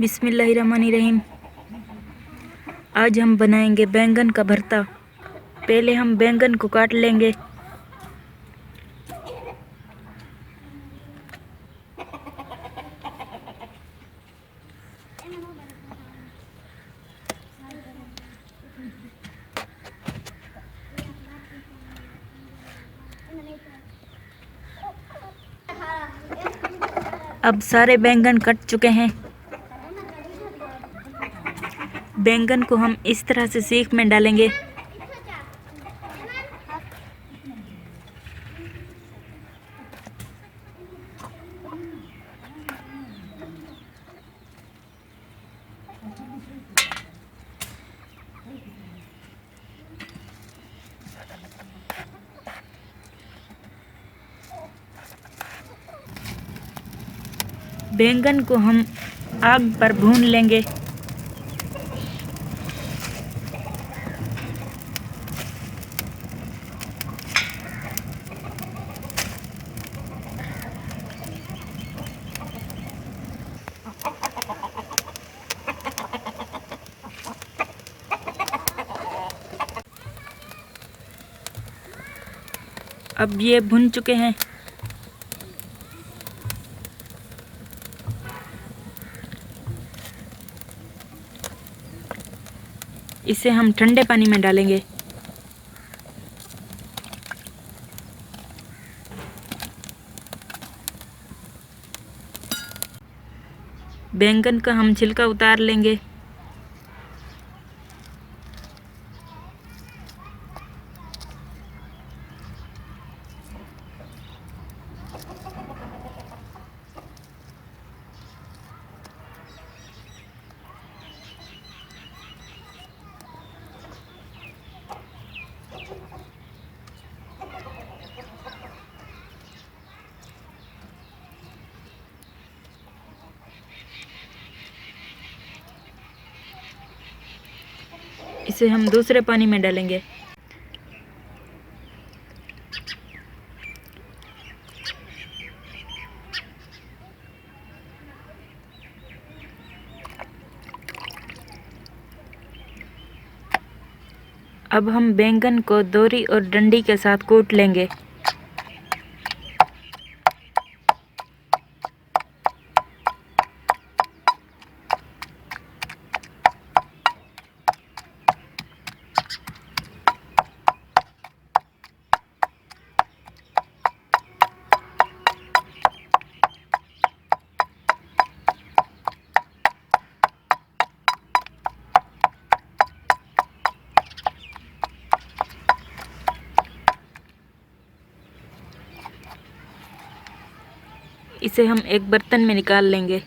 बिस्मिल्लाहिर्रहमानिर्रहीम। आज हम बनाएंगे बैंगन का भरता। पहले हम बैंगन को काट लेंगे। अब सारे बैंगन कट चुके हैं। बैंगन को हम इस तरह से सीख में डालेंगे। बैंगन को हम आग पर भून लेंगे। अब ये भुन चुके हैं। इसे हम ठंडे पानी में डालेंगे। बैंगन का हम छिलका उतार लेंगे। इसे हम दूसरे पानी में डालेंगे। अब हम बैंगन को दोरी और डंडी के साथ कूट लेंगे। इसे हम एक बर्तन में निकाल लेंगे।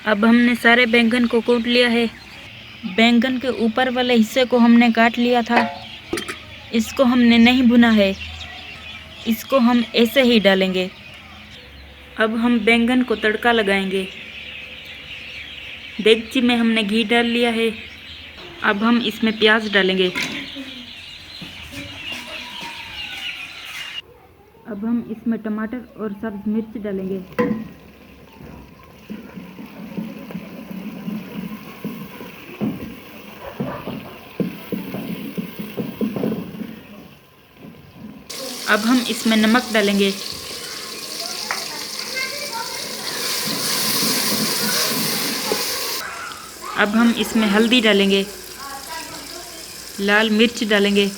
अब हमने सारे बैंगन को कूट लिया है। बैंगन के ऊपर वाले हिस्से को हमने काट लिया था। इसको हमने नहीं भुना है, इसको हम ऐसे ही डालेंगे। अब हम बैंगन को तड़का लगाएंगे। देगची में हमने घी डाल लिया है। अब हम इसमें प्याज डालेंगे। अब हम इसमें टमाटर और सब्ज मिर्च डालेंगे। अब हम इसमें नमक डालेंगे। अब हम इसमें हल्दी डालेंगे, लाल मिर्च डालेंगे।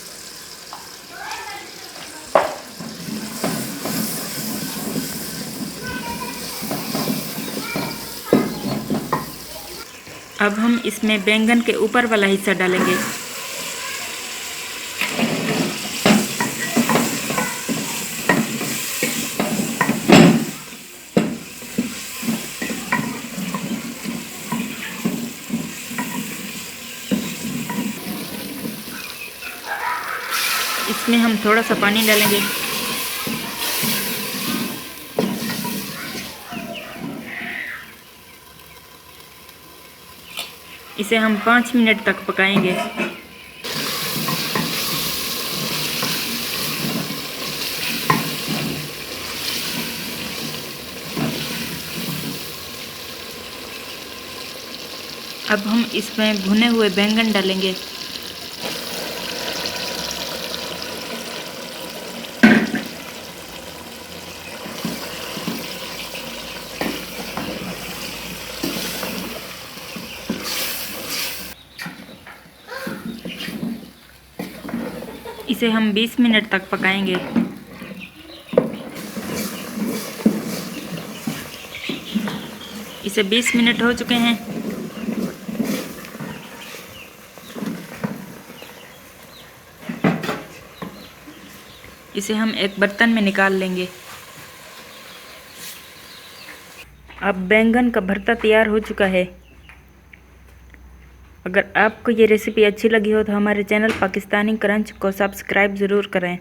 अब हम इसमें बैंगन के ऊपर वाला हिस्सा डालेंगे। इसमें हम थोड़ा सा पानी डालेंगे। इसे हम 5 मिनट तक पकाएंगे। अब हम इसमें भुने हुए बैंगन डालेंगे। इसे हम 20 मिनट तक पकाएंगे। इसे 20 मिनट हो चुके हैं। इसे हम एक बर्तन में निकाल लेंगे। अब बैंगन का भरता तैयार हो चुका है। अगर आपको ये रेसिपी अच्छी लगी हो तो हमारे चैनल पाकिस्तानी क्रंच को सब्सक्राइब ज़रूर करें।